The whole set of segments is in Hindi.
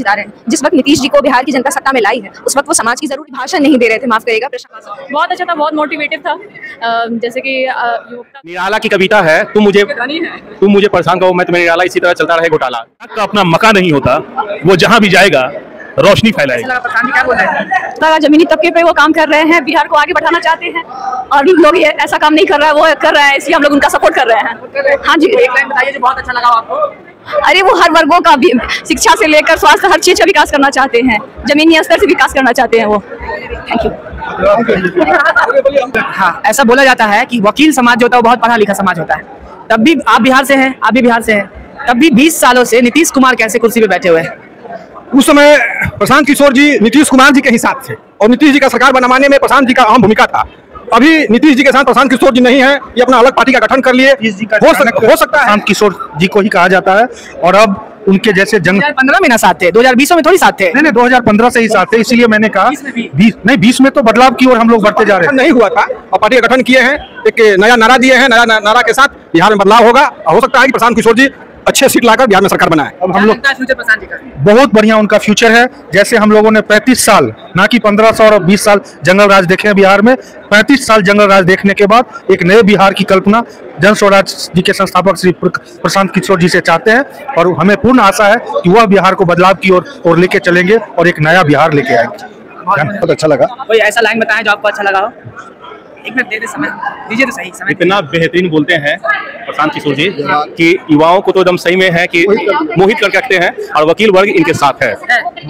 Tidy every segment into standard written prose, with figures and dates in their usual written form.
जिता रहे हैं। जिस वक्त नीतीश जी को बिहार की जनता सत्ता में लाई है उस वक्त वो समाज की जरूरी भाषण नहीं दे रहे थे, माफ करिएगा। बहुत अच्छा था, बहुत मोटिवेटिव था। जैसे कि निराला की कविता है, तुम मुझे परेशान करो मैं तुम्हें निराला, इसी तरह चलता रहे घोटाला। का अपना मका नहीं होता, वो जहाँ भी जाएगा रोशनी फैलाएगा। जमीनी तबके पे वो काम कर रहे हैं, बिहार को आगे बढ़ाना चाहते हैं और लोग ये ऐसा काम नहीं कर रहा है, वो कर रहा है, इसलिए हम लोग उनका सपोर्ट कर रहे हैं। हाँ जी, एक लाइन बताइए जो बहुत अच्छा लगा आपको। अरे वो हर वर्गों का भी शिक्षा से लेकर स्वास्थ्य हर चीज का विकास करना चाहते हैं, जमीनी स्तर से विकास करना चाहते हैं वो। Thank you. हाँ, ऐसा बोला जाता है कि वकील समाज जो होता है वो बहुत पढ़ा लिखा समाज होता है। तब भी आप बिहार से हैं, आप भी बिहार से हैं, तब भी 20 सालों से नीतीश कुमार कैसे कुर्सी पे बैठे हुए हैं? उस समय प्रशांत किशोर जी नीतीश कुमार जी के ही साथ थे और नीतीश जी का सरकार बनवाने में प्रशांत जी का अहम भूमिका था। अभी नीतीश जी के साथ प्रशांत किशोर जी नहीं है, ये अपना अलग पार्टी का गठन कर लिए। हो सकता है प्रशांत किशोर जी को ही कहा जाता है और अब उनके जैसे 2015 में ना साथ थे, 2020 में थोड़ी साथ थे। नहीं 2015 से ही साथ थे, इसीलिए मैंने कहा 20 में तो बदलाव की ओर हम लोग बढ़ते जा रहे हैं। नहीं हुआ था और पार्टी का गठन किए हैं, एक नया नारा दिए हैं, नया नारा के साथ बिहार में बदलाव होगा। हो सकता है कि प्रशांत किशोर जी अच्छे सीट लाकर बिहार में सरकार बनाए। अब हम लोग बहुत बढ़िया उनका फ्यूचर है। जैसे हम लोगों ने 35 साल ना कि 1500 और 20 साल जंगल राज देखे हैं बिहार में, 35 साल जंगल राज देखने के बाद एक नए बिहार की कल्पना जन स्वराज जी के संस्थापक श्री प्रशांत किशोर जी से चाहते हैं और हमें पूर्ण आशा है कि वह बिहार को बदलाव की ओर लेके चलेंगे और एक नया बिहार लेके आएंगे। बहुत अच्छा लगा। कोई ऐसा लाइन बताएं जो आपको अच्छा लगा हो? एक मिनट दे दे, समय दीजिए तो सही समय। इतना बेहतरीन बोलते हैं प्रशांत किशोर जी कि युवाओं को तो एकदम सही में है कि मोहित करके रखते हैं और वकील वर्ग इनके साथ है,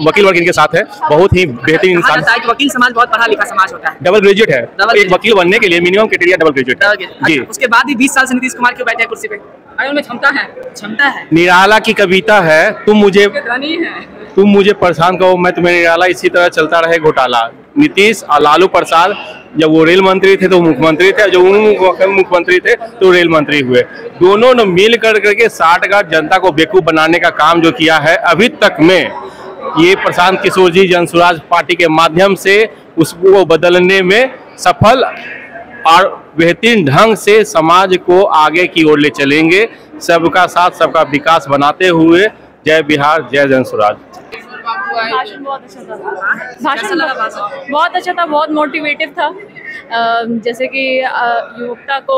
वकील वर्ग इनके साथ है। बहुत ही बेहतरीन इंसान। वकील समाज बहुत पढ़ा लिखा समाज होता है, डबल ग्रेजुएट है। एक वकील बनने के लिए मिनिमम क्राइटेरिया डबल ग्रेजुएट जी। उसके बाद भी 20 साल से नीतीश कुमार क्यों बैठे हैं कुर्सी पे? उनमें क्षमता है। निराला की कविता है, तुम मुझे परेशान करो मैं तुम्हें निराला, इसी तरह चलता रहे घोटाला। नीतीश और लालू प्रसाद जब वो रेल मंत्री थे तो मुख्यमंत्री थे, जब वो मुख्यमंत्री थे तो रेल मंत्री हुए। दोनों ने मिल करके 60 जनता को बेवकूफ बनाने का काम जो किया है अभी तक में, ये प्रशांत किशोर जी जन स्वराज पार्टी के माध्यम से उसको बदलने में सफल और बेहतरीन ढंग से समाज को आगे की ओर ले चलेंगे। सबका साथ सबका विकास बनाते हुए। जय बिहार, जय जन स्वराज। भाषण बहुत अच्छा था। बहुत अच्छा था, बहुत मोटिवेटिव था। जैसे कि युवकता को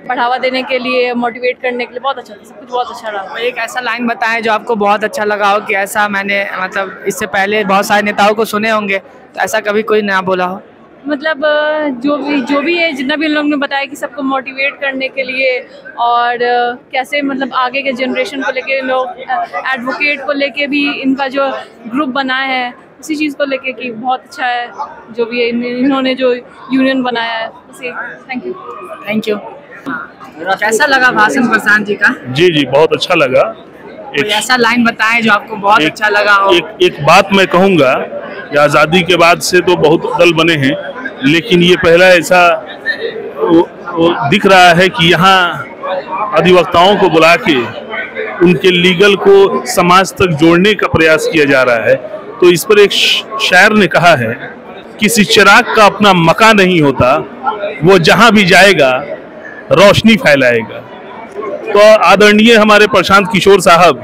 बढ़ावा देने के लिए, मोटिवेट करने के लिए बहुत अच्छा था, सब कुछ बहुत अच्छा रहा। एक ऐसा लाइन बताएं जो आपको बहुत अच्छा लगा हो कि ऐसा मैंने मतलब इससे पहले बहुत सारे नेताओं को सुने होंगे, तो ऐसा कभी कोई नया बोला हो? मतलब जो भी है, जितना भी उन लोगों ने बताया कि सबको मोटिवेट करने के लिए और कैसे मतलब आगे के जनरेशन को लेके लोग एडवोकेट को लेके भी इनका जो ग्रुप बनाया है उसी चीज़ को लेके कि बहुत अच्छा है जो भी है इन्होंने जो यूनियन बनाया है उसे। Thank you. कैसा लगा भाषण प्रशांत जी का? जी बहुत अच्छा लगा। ऐसा लाइन बताएं जो आपको बहुत अच्छा लगा हो। एक बात मैं कहूँगा, आज़ादी के बाद से तो बहुत दल बने हैं, लेकिन ये पहला ऐसा दिख रहा है कि यहाँ अधिवक्ताओं को बुला के उनके लीगल को समाज तक जोड़ने का प्रयास किया जा रहा है। तो इस पर एक शायर ने कहा है, किसी चिराग का अपना मकान नहीं होता, वो जहाँ भी जाएगा रोशनी फैलाएगा। तो आदरणीय हमारे प्रशांत किशोर साहब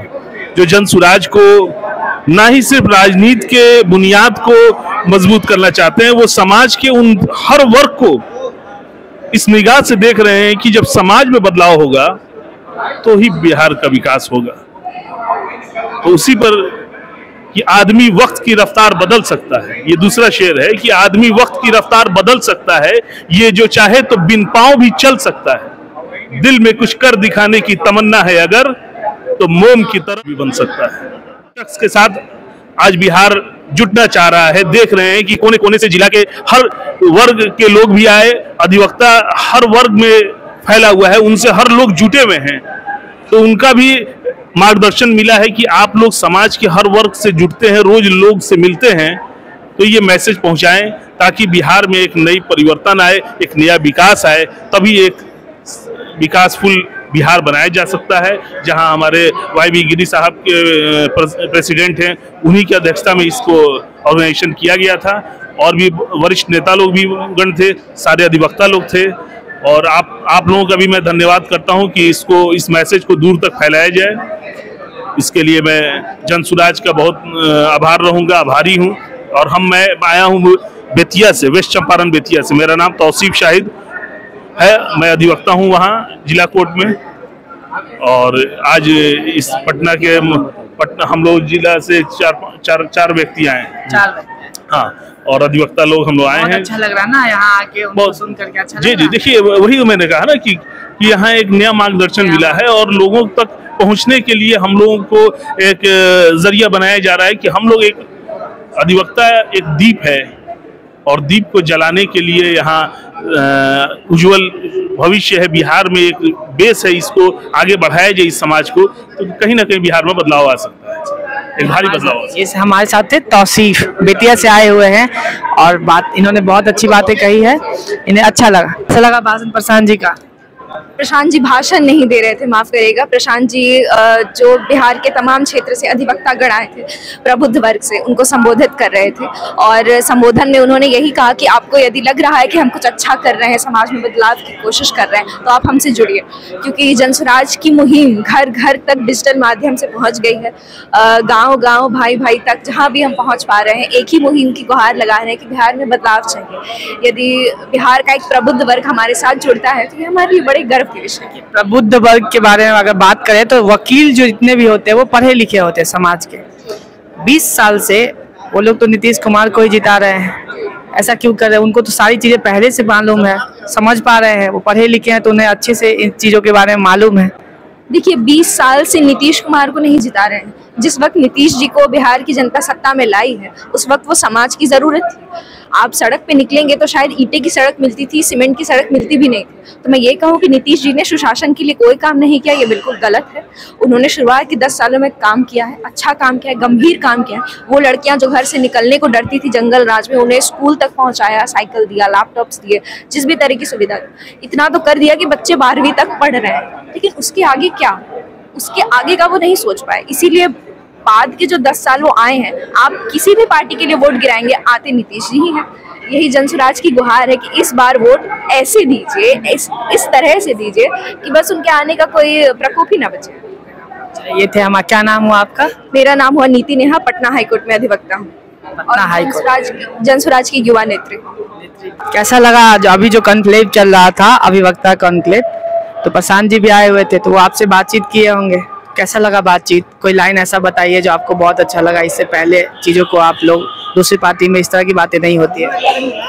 जो जन स्वराज को ना ही सिर्फ राजनीति के बुनियाद को मजबूत करना चाहते हैं, वो समाज के उन हर वर्ग को इस निगाह से देख रहे हैं कि जब समाज में बदलाव होगा तो ही बिहार का विकास होगा। तो उसी पर कि आदमी वक्त की रफ्तार बदल सकता है, ये दूसरा शेर है कि आदमी वक्त की रफ्तार बदल सकता है, ये जो चाहे तो बिन पांव भी चल सकता है। दिल में कुछ कर दिखाने की तमन्ना है अगर, तो मोम की तरह भी बन सकता है। शख्स के साथ आज बिहार जुटना चाह रहा है। देख रहे हैं कि कोने कोने से जिला के हर वर्ग के लोग भी आए, अधिवक्ता हर वर्ग में फैला हुआ है, उनसे हर लोग जुटे हुए हैं। तो उनका भी मार्गदर्शन मिला है कि आप लोग समाज के हर वर्ग से जुड़ते हैं, रोज लोग से मिलते हैं, तो ये मैसेज पहुंचाएं ताकि बिहार में एक नई परिवर्तन आए, एक नया विकास आए, तभी एक विकासफुल बिहार बनाया जा सकता है। जहां हमारे YB गिरी साहब के प्रेसिडेंट हैं, उन्हीं की अध्यक्षता में इसको ऑर्गेनाइजेशन किया गया था और भी वरिष्ठ नेता लोग भी गण थे, सारे अधिवक्ता लोग थे। और आप लोगों का भी मैं धन्यवाद करता हूं कि इस मैसेज को दूर तक फैलाया जाए। इसके लिए मैं जनसुराज का बहुत आभार रहूँगा, आभारी हूँ। और मैं आया हूँ बेतिया से, वेस्ट चंपारण बेतिया से। मेरा नाम तौसीफ शाहिद है, मैं अधिवक्ता हूँ वहाँ जिला कोर्ट में। और आज इस पटना हम लोग जिला से चार व्यक्ति आए हैं। 4 व्यक्ति, हाँ, और अधिवक्ता लोग हम लोग आए हैं। अच्छा लग रहा है ना यहाँ आके उनको सुन करके, अच्छा जी जी, देखिए वही मैंने कहा ना कि यहाँ एक नया मार्गदर्शन मिला है और लोगों तक पहुँचने के लिए हम लोगों को एक जरिया बनाया जा रहा है कि हम लोग एक अधिवक्ता एक दीप है और दीप को जलाने के लिए यहाँ उज्जवल भविष्य है। बिहार में एक बेस है, इसको आगे बढ़ाया जाए इस समाज को, तो कहीं ना कहीं बिहार में बदलाव आ सकता है, एक भारी बदलाव। इस हमारे साथ थे तौसीफ, बेतिया से आए हुए हैं और इन्होंने बहुत अच्छी बातें कही है, इन्हें अच्छा लगा भाषण प्रशांत जी का। प्रशांत जी भाषण नहीं दे रहे थे, माफ करिएगा। प्रशांत जी जो बिहार के तमाम क्षेत्र से अधिवक्ता गण आए थे, प्रबुद्ध वर्ग से, उनको संबोधित कर रहे थे। और संबोधन में उन्होंने यही कहा कि आपको यदि लग रहा है कि हम कुछ अच्छा कर रहे हैं, समाज में बदलाव की कोशिश कर रहे हैं, तो आप हमसे जुड़िए, क्योंकि जनसुराज की मुहिम घर घर तक डिजिटल माध्यम से पहुँच गई है। गाँव गाँव, भाई भाई तक जहाँ भी हम पहुँच पा रहे हैं, एक ही मुहिम की गुहार लगा रहे हैं कि बिहार में बदलाव चाहिए। यदि बिहार का एक प्रबुद्ध वर्ग हमारे साथ जुड़ता है तो ये हमारे लिए बड़े गर्व की विषय है। प्रबुद्ध वर्ग के बारे में अगर बात करें तो वकील जो जितने भी होते हैं वो पढ़े लिखे होते हैं समाज के। 20 साल से वो लोग तो नीतीश कुमार को ही जिता रहे हैं, ऐसा क्यों कर रहे हैं? उनको तो सारी चीजें पहले से मालूम है, समझ पा रहे हैं, वो पढ़े लिखे हैं तो उन्हें अच्छे से इन चीजों के बारे में मालूम है। देखिए 20 साल से नीतीश कुमार को नहीं जिता रहे हैं। जिस वक्त नीतीश जी को बिहार की जनता सत्ता में लाई है, उस वक्त वो समाज की जरूरत थी। आप सड़क पे निकलेंगे तो शायद ईंटे की सड़क मिलती थी, सीमेंट की सड़क मिलती भी नहीं थी। तो मैं ये कहूँ कि नीतीश जी ने सुशासन के लिए कोई काम नहीं किया, ये बिल्कुल गलत है। उन्होंने शुरुआत के 10 सालों में काम किया है, अच्छा काम किया है, गंभीर काम किया है। वो लड़कियां जो घर से निकलने को डरती थी जंगल राज में, उन्हें स्कूल तक पहुंचाया, साइकिल दिया, लैपटॉप्स दिए, जिस भी तरह की सुविधा दी। इतना तो कर दिया कि बच्चे 12वीं तक पढ़ रहे हैं, लेकिन उसके आगे क्या, उसके आगे का वो नहीं सोच पाए। इसीलिए बाद के जो 10 साल वो आए हैं, आप किसी भी पार्टी के लिए वोट गिराएंगे, आते नीतीश जी ही हैं। यही जनसुराज की गुहार है कि इस बार वोट ऐसे दीजिए, इस तरह से दीजिए कि बस उनके आने का कोई प्रकोप ही ना बचे। ये थे हमारा, क्या नाम हुआ आपका? मेरा नाम हुआ नीति नेहा, पटना हाईकोर्ट में अधिवक्ता हूँ और जनसुराज की युवा नेत्री। कैसा लगा अभी जो कॉन्क्लेव चल रहा था, अभिवक्ता कॉन्क्लेव, तो प्रशांत जी भी आए हुए थे तो वो आपसे बातचीत किए होंगे, कैसा लगा बातचीत? कोई लाइन ऐसा बताइए जो आपको बहुत अच्छा लगा, इससे पहले चीज़ों को आप लोग दूसरी पार्टी में इस तरह की बातें नहीं होती है।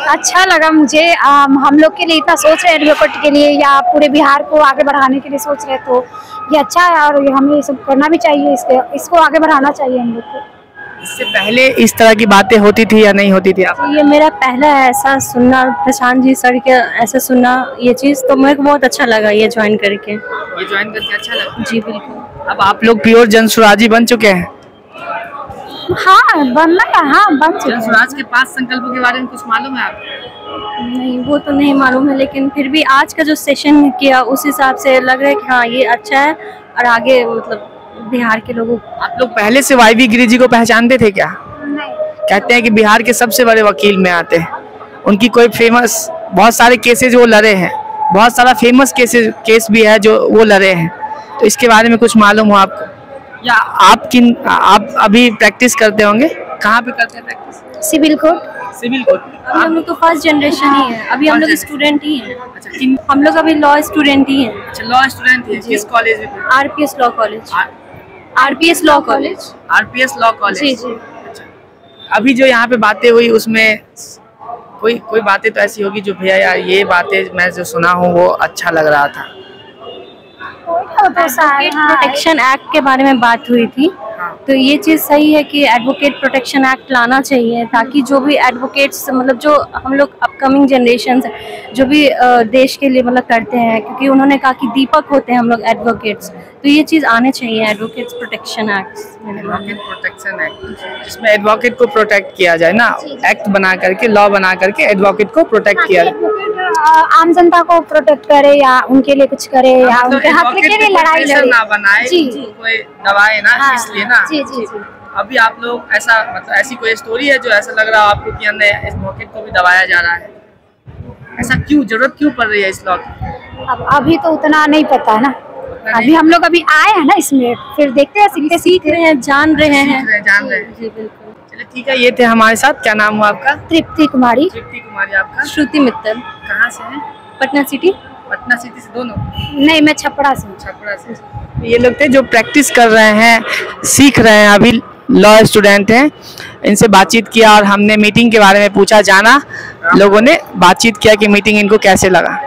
अच्छा लगा मुझे, हम लोग के लिए इतना सोच रहे हैं एडवोकेट के लिए या पूरे बिहार को आगे बढ़ाने के लिए सोच रहे हैं, तो ये अच्छा है और हमें ये सब करना भी चाहिए, इसको आगे बढ़ाना चाहिए हम लोग को। इससे पहले इस तरह की बातें होती थी या नहीं होती थी? आप ये मेरा पहला ऐसा सुनना, प्रशांत जी सर के ऐसा सुनना, ये चीज़ तो मेरे को बहुत अच्छा लगा ये ज्वाइन करके। ये ज्वाइन करके अच्छा लगा? जी बिल्कुल। अब आप लोग प्योर जनसुराजी बन चुके हैं? हाँ बनना का, हाँ बन चुके हैं। जनसुराज के 5 संकल्पों के बारे में कुछ मालूम है आपको? नहीं वो तो नहीं मालूम है, लेकिन फिर भी आज का जो सेशन किया उस हिसाब से लग रहा है कि हाँ ये अच्छा है और आगे मतलब बिहार के लोगों। आप लोग पहले से वाई वी गिरी जी को पहचानते थे क्या? नहीं। कहते हैं कि बिहार के सबसे बड़े वकील में आते हैं, उनकी कोई फेमस, बहुत सारे केसेज वो लड़े हैं, बहुत सारा फेमस केस भी है जो वो लड़े हैं, तो इसके बारे में कुछ मालूम हो आपको? या आप अभी प्रैक्टिस करते होंगे? कहाँ पे करते हैं practice? Civil court. Civil court. अभी हम लोग तो फर्स्ट जनरेशन ही है, अभी हम लोग स्टूडेंट ही हैं। अच्छा, हम लोग अभी लॉ स्टूडेंट ही हैं। अच्छा लॉ स्टूडेंट है, किस कॉलेज में? RPS law college. RPS law college. RPS law college. जी जी। अभी जो यहाँ पे बातें हुई उसमें कोई बातें तो ऐसी होगी जो भैया यार ये बातें मैं जो सुना हूँ वो अच्छा लग रहा था। एडवोकेट प्रोटेक्शन एक्ट के बारे में बात हुई थी, तो ये चीज़ सही है कि एडवोकेट प्रोटेक्शन एक्ट लाना चाहिए, ताकि जो भी एडवोकेट्स मतलब जो हम लोग अपकमिंग जनरेशन जो भी देश के लिए मतलब करते हैं, क्योंकि उन्होंने कहा कि दीपक होते हैं हम लोग एडवोकेट्स, तो ये चीज़ आने चाहिए advocates protection act. Advocate protection act जिसमें एडवोकेट को प्रोटेक्ट किया जाए ना, एक्ट बना करके, लॉ बना करके एडवोकेट को प्रोटेक्ट किया जाए, आम जनता को प्रोटेक्ट करे या उनके लिए कुछ करे या उनके हक के लिए लड़ाई लड़े ना बनाए, कोई दबाए ना, इसलिए ना। जी जी जी। अभी आप लोग ऐसा मतलब ऐसी कोई स्टोरी है जो ऐसा लग रहा है आपको कि हमने एडवोकेट को भी दबाया जा रहा है, ऐसा क्यों, जरूरत क्यों पड़ रही है इस लॉ की? अब अभी तो उतना नहीं पता है ना, अभी हम लोग अभी आए हैं ना इसमें, फिर देखते हैं, सीख रहे हैं, जान रहे हैं। जान रहे हैं। जी बिल्कुल। चलिए ठीक है, ये थे हमारे साथ। क्या नाम हुआ आपका? तृप्ति कुमारी। तृप्ति कुमारी। आपका? श्रुति मित्तल, कहाँ से हैं? पटना सिटी। पटना सिटी से दोनों? नहीं, मैं छपरा से। छपरा से। ये लोग थे जो प्रैक्टिस कर रहे हैं, सीख रहे हैं, अभी लॉ स्टूडेंट हैं। इनसे बातचीत किया और हमने मीटिंग के बारे में पूछा, जाना। लोगों ने बातचीत किया कि मीटिंग इनको कैसे लगा।